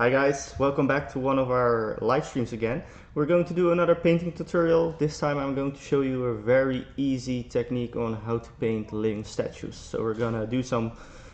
Hi guys, welcome back to one of our live streams again. We're going to do another painting tutorial. This time I'm going to show you a very easy technique on how to paint living statues. So we're gonna do some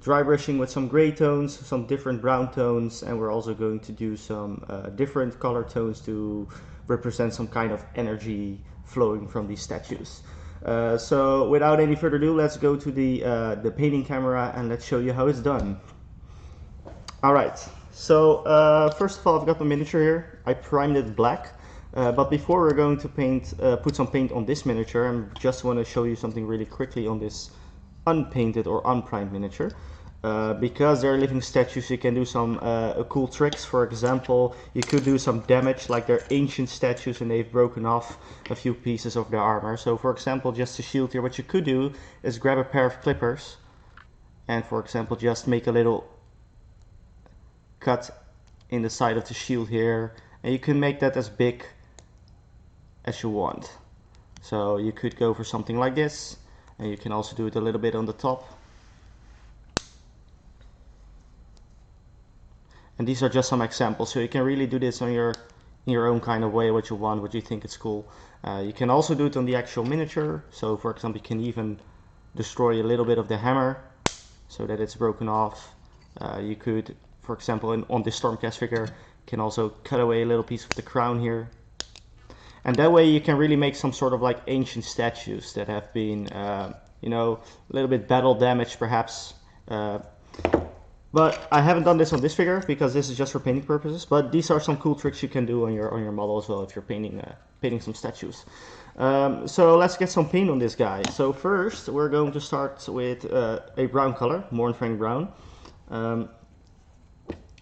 dry brushing with some gray tones, some different brown tones, and we're also going to do some different color tones to represent some kind of energy flowing from these statues. So without any further ado, let's go to the painting camera and let's show you how it's done. Alright, so first of all I've got the miniature here. I primed it black, but before we're going to put some paint on this miniature, I just want to show you something really quickly on this unpainted or unprimed miniature. Because they're living statues, you can do some cool tricks. For example, you could do some damage, like they're ancient statues and they've broken off a few pieces of their armor. So for example, just to shield here, what you could do is grab a pair of clippers and for example just make a little cut in the side of the shield here, and you can make that as big as you want. So you could go for something like this, and you can also do it a little bit on the top. And these are just some examples, so you can really do this on in your own kind of way, what you want, what you think is cool. You can also do it on the actual miniature. So for example, you can even destroy a little bit of the hammer so that it's broken off. You could, for example, on this Stormcast figure, can also cut away a little piece of the crown here. And that way you can really make some sort of like ancient statues that have been, you know, a little bit battle damaged perhaps. But I haven't done this on this figure because this is just for painting purposes. But these are some cool tricks you can do on your model as well if you're painting some statues. So let's get some paint on this guy. So first we're going to start with a brown color, Mournfang brown.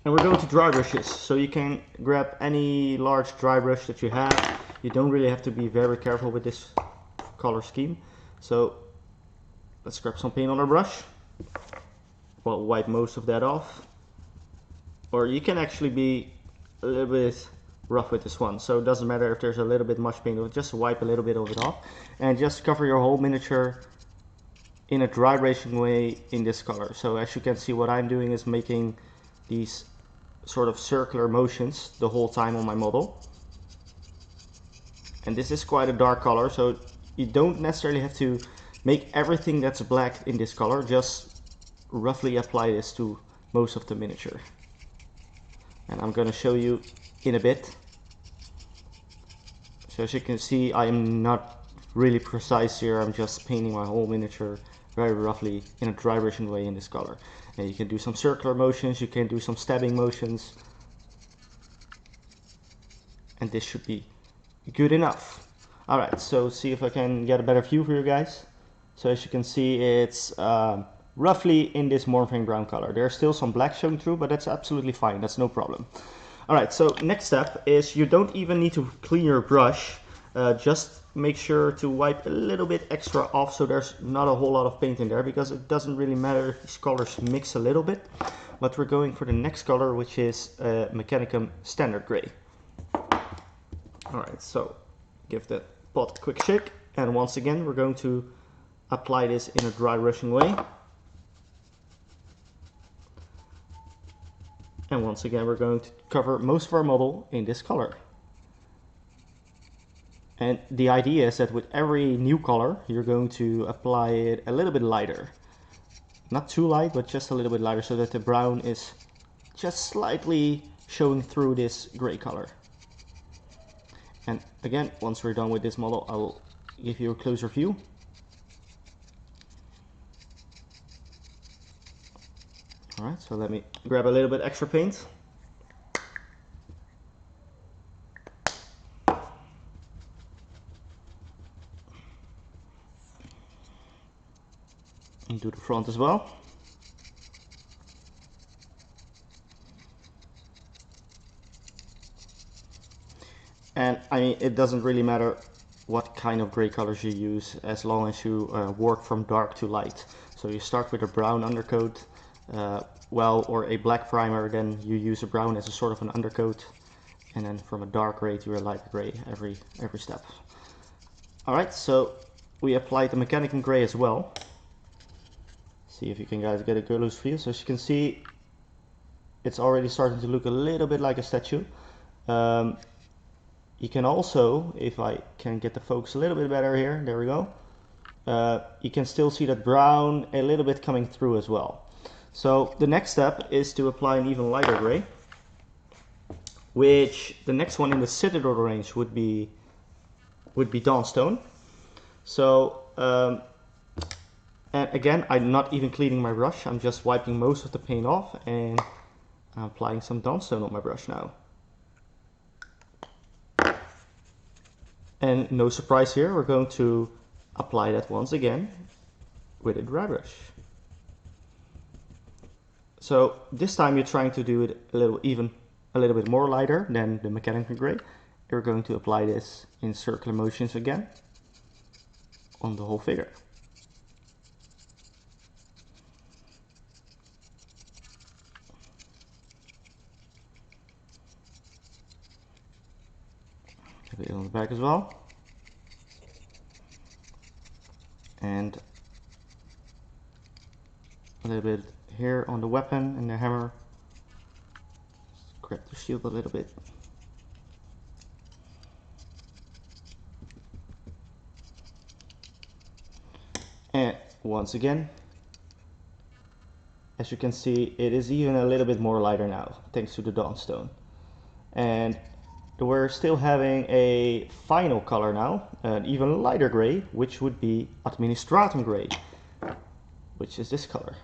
And we're going to dry brush this, so you can grab any large dry brush that you have. You don't really have to be very careful with this color scheme. So let's grab some paint on our brush. We'll wipe most of that off. Or you can actually be a little bit rough with this one, so it doesn't matter if there's a little bit much paint, just wipe a little bit of it off. And just cover your whole miniature in a dry brushing way in this color. So as you can see, what I'm doing is making these sort of circular motions the whole time on my model. And this is quite a dark color, so you don't necessarily have to make everything that's black in this color, just roughly apply this to most of the miniature. And I'm going to show you in a bit. So as you can see, I am not really precise here. I'm just painting my whole miniature very roughly in a dry brushing way in this color. And you can do some circular motions, you can do some stabbing motions, and this should be good enough. Alright, so see if I can get a better view for you guys. So as you can see, it's roughly in this Mournfang brown color. There's still some black showing through, but that's absolutely fine, that's no problem. Alright, so next step is you don't even need to clean your brush. Just make sure to wipe a little bit extra off so there's not a whole lot of paint in there, because it doesn't really matter if these colors mix a little bit. But we're going for the next color, which is Mechanicum Standard Gray. Alright, so give that pot a quick shake, and once again we're going to apply this in a dry brushing way. And once again we're going to cover most of our model in this color. And the idea is that with every new color, you're going to apply it a little bit lighter. Not too light, but just a little bit lighter, so that the brown is just slightly showing through this gray color. And again, once we're done with this model, I'll give you a closer view. Alright, so let me grab a little bit extra paint. And do the front as well. And I mean, it doesn't really matter what kind of gray colors you use, as long as you work from dark to light. So you start with a brown undercoat, or a black primer, then you use a brown as a sort of an undercoat, and then from a dark gray to a light gray every step. Alright, so we applied the Mechanicum Gray as well. See if you can guys get a good loose view. So as you can see, it's already starting to look a little bit like a statue. You can also, if I can get the focus a little bit better here, there we go. You can still see that brown a little bit coming through as well. So the next step is to apply an even lighter gray, which the next one in the Citadel range would be Dawnstone. So and again, I'm not even cleaning my brush, I'm just wiping most of the paint off, and I'm applying some Dawnstone on my brush now. And no surprise here, we're going to apply that once again with a dry brush. So this time you're trying to do it a little bit more lighter than the mechanical gray. You're going to apply this in circular motions again on the whole figure. A bit on the back as well. And a little bit here on the weapon and the hammer. Just grab the shield a little bit. And once again, as you can see, it is even a little bit more lighter now, thanks to the Dawnstone. And we're still having a final color now, an even lighter gray, which would be Administratum gray, which is this color.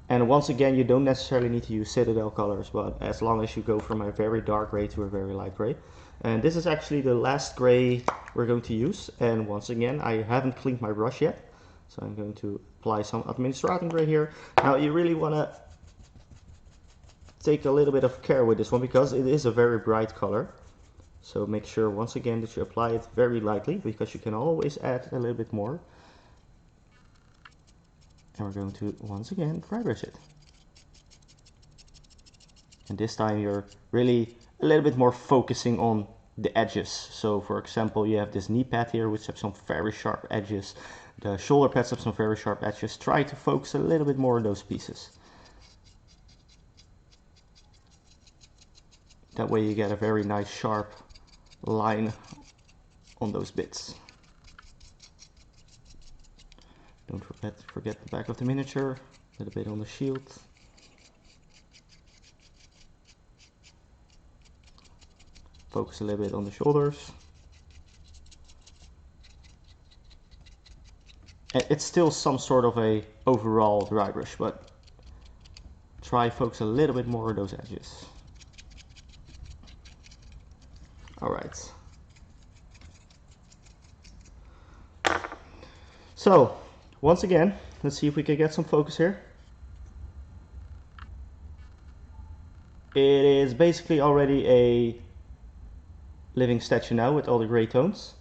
And once again, you don't necessarily need to use Citadel colors, but as long as you go from a very dark gray to a very light gray. And this is actually the last gray we're going to use. And once again, I haven't cleaned my brush yet, so I'm going to apply some Administratum gray here. Now you really want to take a little bit of care with this one because it is a very bright color. So make sure once again that you apply it very lightly, because you can always add a little bit more. And we're going to once again dry brush it. And this time you're really a little bit more focusing on the edges. So for example, you have this knee pad here which have some very sharp edges. The shoulder pads have some very sharp edges. Try to focus a little bit more on those pieces. That way you get a very nice sharp line on those bits. Don't forget the back of the miniature, a little bit on the shield. Focus a little bit on the shoulders. And it's still some sort of a overall dry brush, but try focus a little bit more on those edges. Alright. So, once again, let's see if we can get some focus here. It is basically already a living statue now with all the gray tones.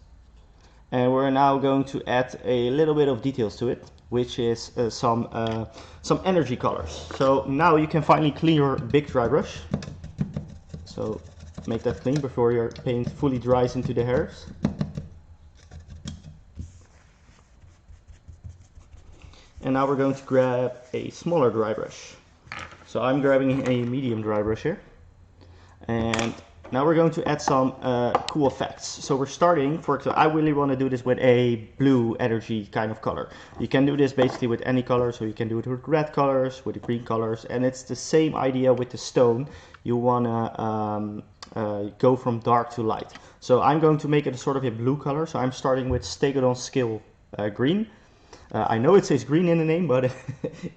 And we're now going to add a little bit of details to it, which is some energy colors. So now you can finally clean your big dry brush. So make that clean before your paint fully dries into the hairs. And now we're going to grab a smaller dry brush. So I'm grabbing a medium dry brush here. And now we're going to add some cool effects. So we're starting, for example, I really want to do this with a blue energy kind of color. You can do this basically with any color, so you can do it with red colors, with the green colors, and it's the same idea with the stone. You want to go from dark to light. So I'm going to make it a sort of a blue color, so I'm starting with Stegodon Skill green. I know it says green in the name, but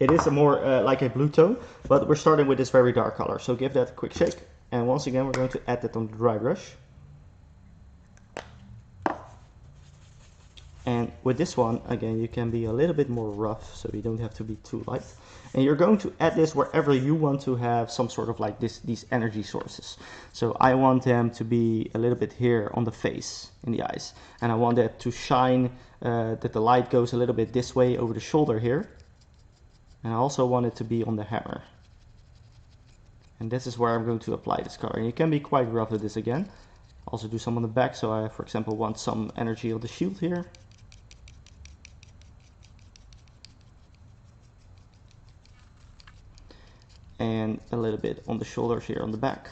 it is a more like a blue tone, but we're starting with this very dark color. So give that a quick shake. And once again, we're going to add that on the dry brush. And with this one, again, you can be a little bit more rough, so you don't have to be too light. And you're going to add this wherever you want to have some sort of like these energy sources. So I want them to be a little bit here on the face, in the eyes. And I want that to shine, that the light goes a little bit this way over the shoulder here. And I also want it to be on the hammer. And this is where I'm going to apply this color. And you can be quite rough with this again. Also do some on the back, so I, for example, want some energy on the shield here. and a little bit on the shoulders here on the back.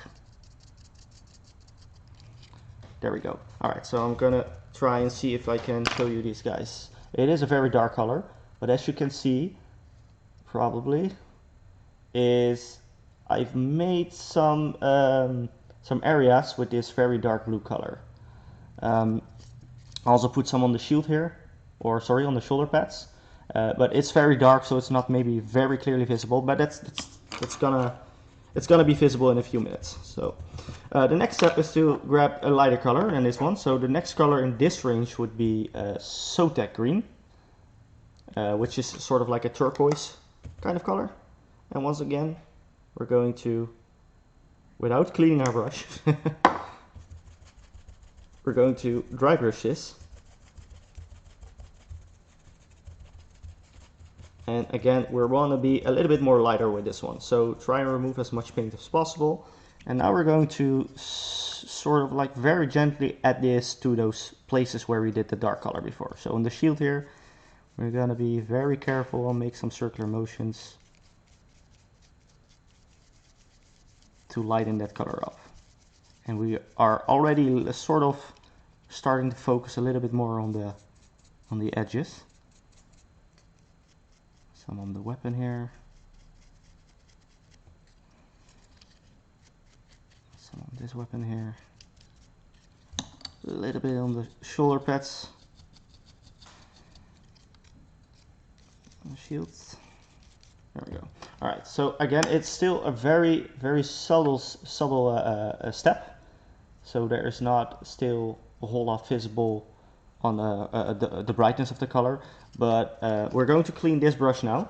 There we go. Alright, so I'm gonna try and see if I can show you these guys. It is a very dark color, but as you can see, probably, is I've made some areas with this very dark blue color. I also put some on the shield here, or sorry, on the shoulder pads. But it's very dark, so it's not maybe very clearly visible, but it's gonna be visible in a few minutes. So the next step is to grab a lighter color than this one. So the next color in this range would be Sotek green, which is sort of like a turquoise kind of color. And once again, we're going to, without cleaning our brush, we're going to dry brush this. And again, we want to be a little bit more lighter with this one. So try and remove as much paint as possible. And now we're going to sort of like very gently add this to those places where we did the dark color before. So on the shield here, we're going to be very careful and make some circular motions to lighten that color up. And we are already sort of starting to focus a little bit more on the edges. Some on the weapon here. Some on this weapon here. A little bit on the shoulder pads. On the shields. There we go. Alright, so again, it's still a very, very subtle step. So there is not still a whole lot visible on the brightness of the color, but we're going to clean this brush now,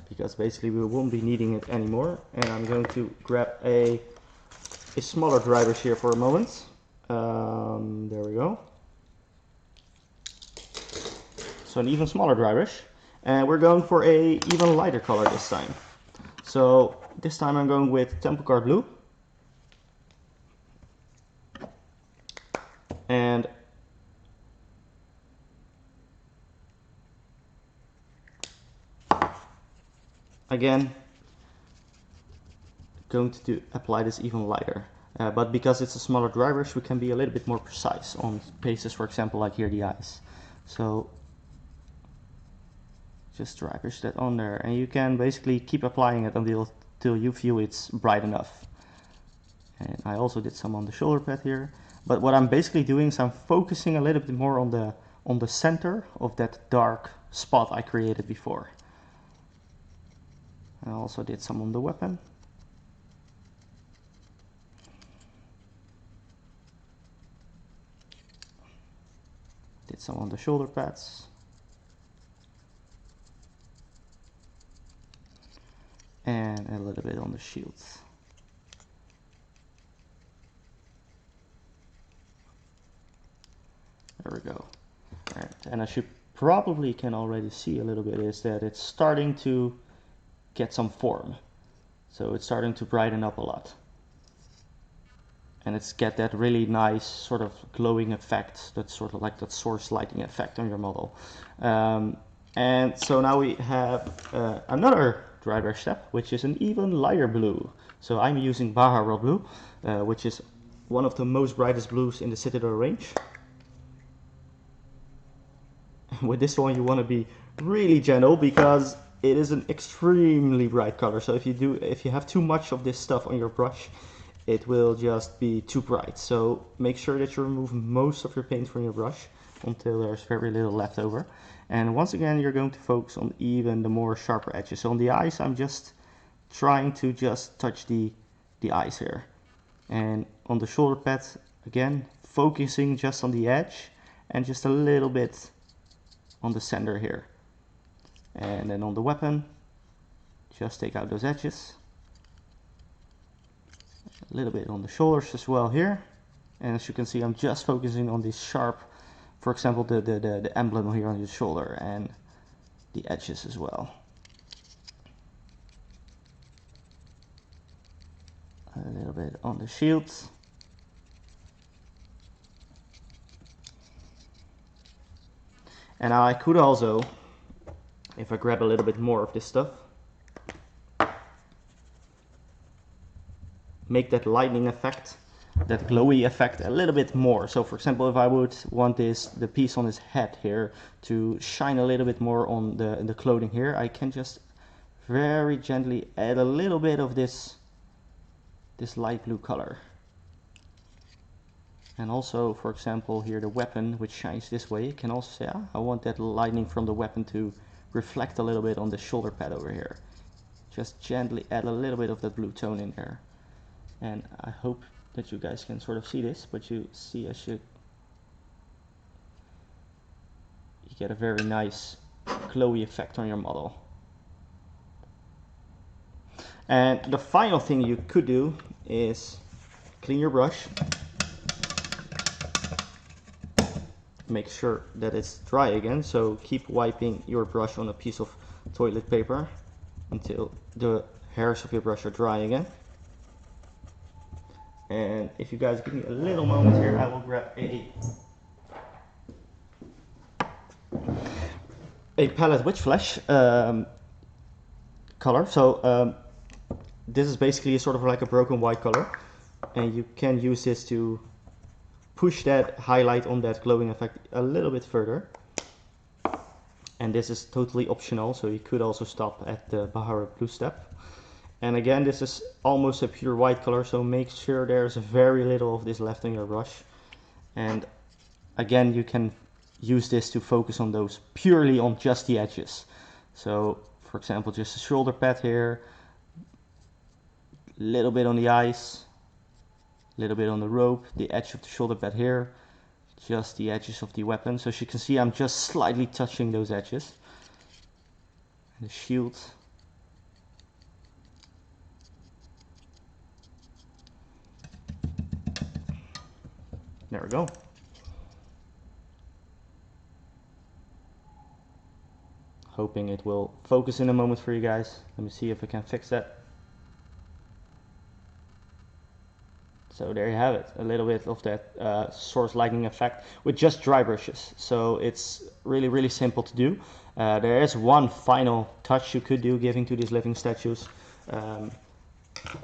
because basically we won't be needing it anymore. And I'm going to grab a smaller dry brush here for a moment. There we go. So an even smaller dry brush, and we're going for a even lighter color this time. So this time I'm going with Temple Card Blue. And again, going to apply this even lighter. But because it's a smaller dry brush, we can be a little bit more precise on places, for example, like here the eyes. So just dry brush that on there, and you can basically keep applying it until you feel it's bright enough. And I also did some on the shoulder pad here. But what I'm basically doing is I'm focusing a little bit more on the center of that dark spot I created before. I also did some on the weapon. Did some on the shoulder pads. And a little bit on the shields. There we go. All right. And as you probably can already see a little bit is that it's starting to get some form. So it's starting to brighten up a lot. And it's get that really nice sort of glowing effect, that's sort of like that source lighting effect on your model. And so now we have another dry brush step, which is an even lighter blue. So I'm using Baja Raw Blue, which is one of the most brightest blues in the Citadel range. With this one you want to be really gentle because it is an extremely bright color. So if you have too much of this stuff on your brush, it will just be too bright. So make sure that you remove most of your paint from your brush until there's very little left over. And once again, you're going to focus on even the more sharper edges. So on the eyes, I'm just trying to just touch the eyes here. And on the shoulder pads, again, focusing just on the edge and just a little bit on the center here. And then on the weapon, just take out those edges. A little bit on the shoulders as well here. And as you can see, I'm just focusing on these sharp, for example, the emblem here on your shoulder and the edges as well. A little bit on the shields. And now I could also, If I grab a little bit more of this stuff, make that lightning effect, that glowy effect a little bit more. So for example, if I would want the piece on his head here to shine a little bit more on the clothing here, I can just very gently add a little bit of this light blue color. And also, for example, here the weapon, which shines this way, you can also say, I want that lightning from the weapon to reflect a little bit on the shoulder pad over here. Just gently add a little bit of that blue tone in there. And I hope that you guys can sort of see this, but you see you get a very nice glowy effect on your model. And the final thing you could do is clean your brush. Make sure that it's dry again, so keep wiping your brush on a piece of toilet paper until the hairs of your brush are dry again. And if you guys give me a little moment here, I will grab a palette witch flesh color. So this is basically sort of like a broken white color, and you can use this to push that highlight on that glowing effect a little bit further. And this is totally optional, so you could also stop at the Bahara blue step. And again, this is almost a pure white color, so make sure there's very little of this left on your brush. And again, you can use this to focus on those purely on just the edges. So for example, just a shoulder pad here, a little bit on the eyes, a little bit on the rope, the edge of the shoulder pad here, just the edges of the weapon. So as you can see, I'm just slightly touching those edges. And the shield. There we go. Hoping it will focus in a moment for you guys. Let me see if I can fix that. So there you have it, a little bit of that source lightning effect with just dry brushes. So it's really simple to do. There is one final touch you could do giving to these living statues,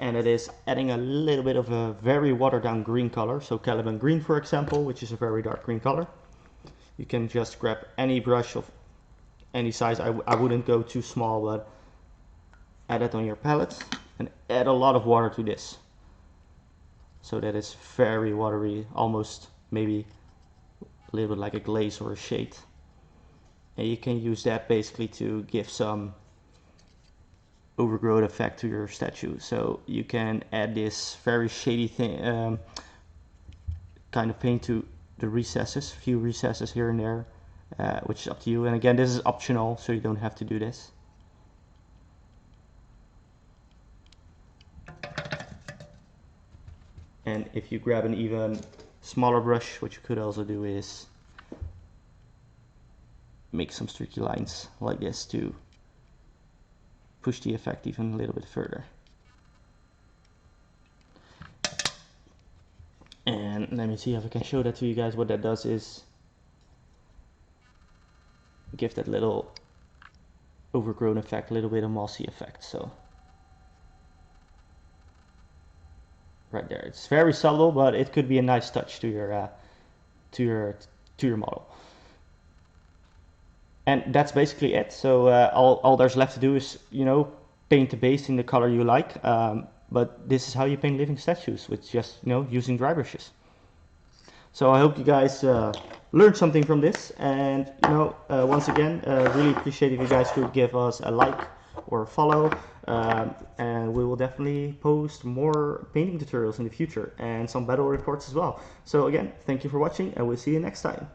and it is adding a little bit of a very watered down green color. So Caliban green, for example, which is a very dark green color. You can just grab any brush of any size. I wouldn't go too small, but add it on your palette and add a lot of water to this, so that it's very watery, almost maybe a little bit like a glaze or a shade. And you can use that basically to give some overgrowth effect to your statue. So you can add this very shady thing, kind of paint to the recesses, a few recesses here and there, which is up to you. And again, this is optional, so you don't have to do this. And if you grab an even smaller brush, what you could also do is make some streaky lines like this to push the effect even a little bit further. And let me see if I can show that to you guys. What that does is give that little overgrown effect, a little bit of mossy effect. So right there, it's very subtle, but it could be a nice touch to your model. And that's basically it. So all there's left to do is, paint the base in the color you like. But this is how you paint living statues, with just, using dry brushes. So I hope you guys learned something from this. And, once again, really appreciate if you guys could give us a like or a follow. And we will definitely post more painting tutorials in the future and some battle reports as well. So again, thank you for watching, and we'll see you next time.